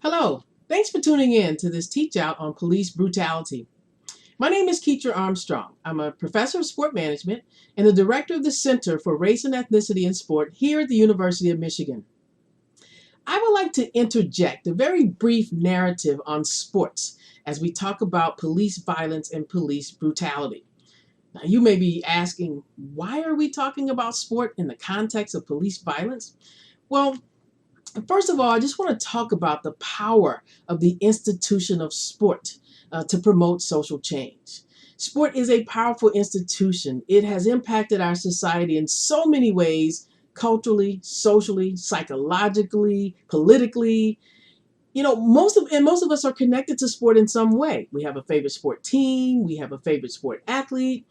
Hello, thanks for tuning in to this teach out on police brutality. My name is Ketraarmstrong. I'm a professor of sport management and the director of the Center for Race and Ethnicity in Sport here at the University of Michigan. I would like to interject a very brief narrative on sports as we talk about police violence and police brutality. Now, you may be asking, why are we talking about sport in the context of police violence? Well, first of all, I just want to talk about the power of the institution of sport to promote social change. Sport is a powerful institution. It has impacted our society in so many ways culturally, socially, psychologically, politically. Most of us are connected to sport in some way. We have a favorite sport team, we have a favorite sport athlete,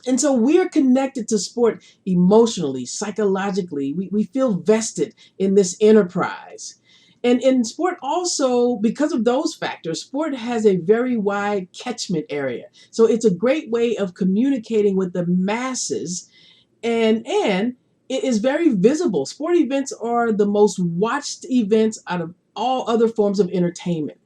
and so we're connected to sport emotionally, psychologically. We feel vested in this enterprise. And in sport also, because of those factors, sport has a very wide catchment area. So it's a great way of communicating with the masses, and it is very visible. Sport events are the most watched events out of all other forms of entertainment.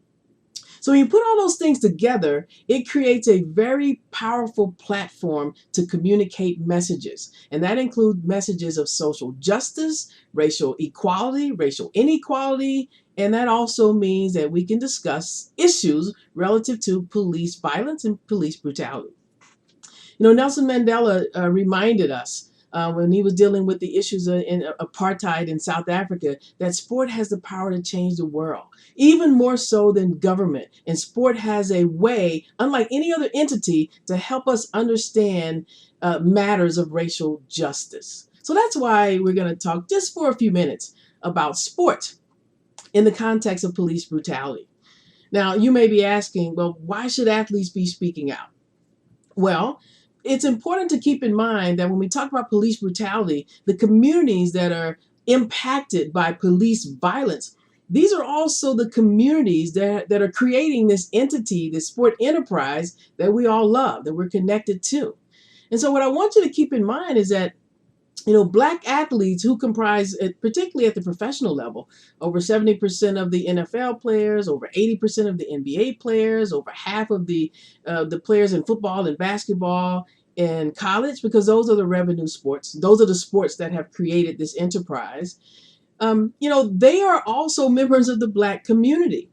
So when you put all those things together, it creates a very powerful platform to communicate messages. And that includes messages of social justice, racial equality, racial inequality, and that also means that we can discuss issues relative to police violence and police brutality. Nelson Mandela reminded us when he was dealing with the issues in apartheid in South Africa, that sport has the power to change the world, even more so than government. And sport has a way, unlike any other entity, to help us understand matters of racial justice. So that's why we're going to talk just for a few minutes about sport in the context of police brutality. Now, you may be asking, well, why should athletes be speaking out? Well, it's important to keep in mind that when we talk about police brutality, the communities that are impacted by police violence, these are also the communities that are creating this entity, this sport enterprise that we all love, that we're connected to. And so what I want you to keep in mind is that Black athletes who comprise, particularly at the professional level, over 70% of the NFL players, over 80% of the NBA players, over half of the players in football and basketball and college, because those are the revenue sports. Those are the sports that have created this enterprise. They are also members of the Black community.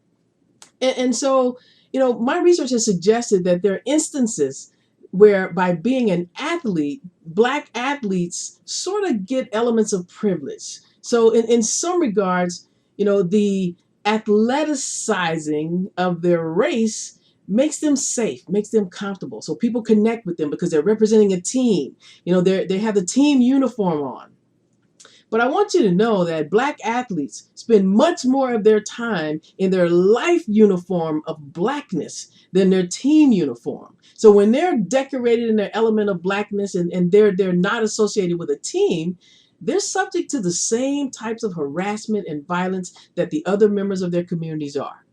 And so, my research has suggested that there are instances where by being an athlete, Black athletes sort of get elements of privilege. So in some regards, the athleticizing of their race makes them safe, makes them comfortable. So people connect with them because they're representing a team. They have the team uniform on. But I want you to know that Black athletes spend much more of their time in their life uniform of Blackness than their team uniform. So when they're decorated in their element of Blackness and they're not associated with a team, they're subject to the same types of harassment and violence that the other members of their communities are.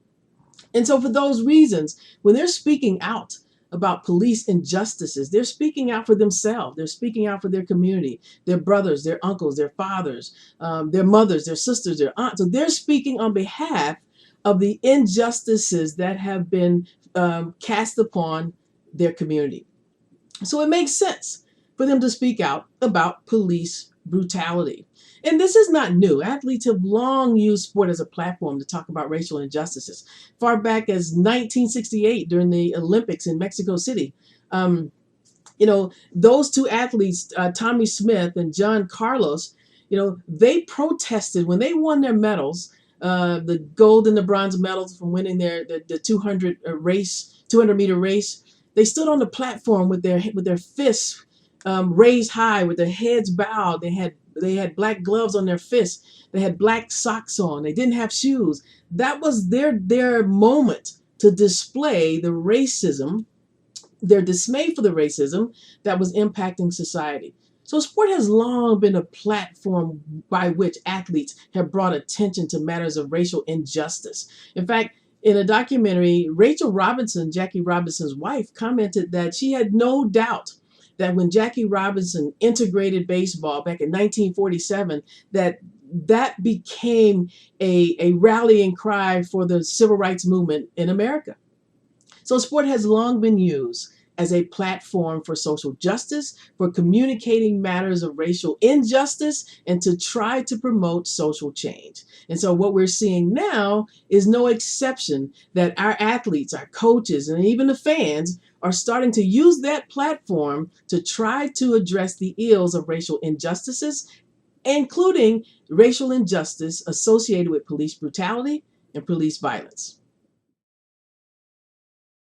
And so for those reasons, when they're speaking out about police injustices, they're speaking out for themselves. They're speaking out for their community, their brothers, their uncles, their fathers, their mothers, their sisters, their aunts. So they're speaking on behalf of the injustices that have been cast upon their community. So it makes sense for them to speak out about police brutality. And this is not new. Athletes have long used sport as a platform to talk about racial injustices. Far back as 1968 during the Olympics in Mexico City. Those two athletes, Tommy Smith and John Carlos, they protested when they won their medals, the gold and the bronze medals from winning the 200-meter race. They stood on the platform with their fists raised high, with their heads bowed. They had black gloves on their fists. They had black socks on. They didn't have shoes. That was their moment to display the racism, their dismay for the racism that was impacting society. So sport has long been a platform by which athletes have brought attention to matters of racial injustice. In fact, in a documentary, Rachel Robinson, Jackie Robinson's wife, commented that she had no doubt that when Jackie Robinson integrated baseball back in 1947, that that became a rallying cry for the civil rights movement in America. So sport has long been used as a platform for social justice, for communicating matters of racial injustice, and to try to promote social change. And so what we're seeing now is no exception, that our athletes, our coaches, and even the fans are starting to use that platform to try to address the ills of racial injustices, including racial injustice associated with police brutality and police violence.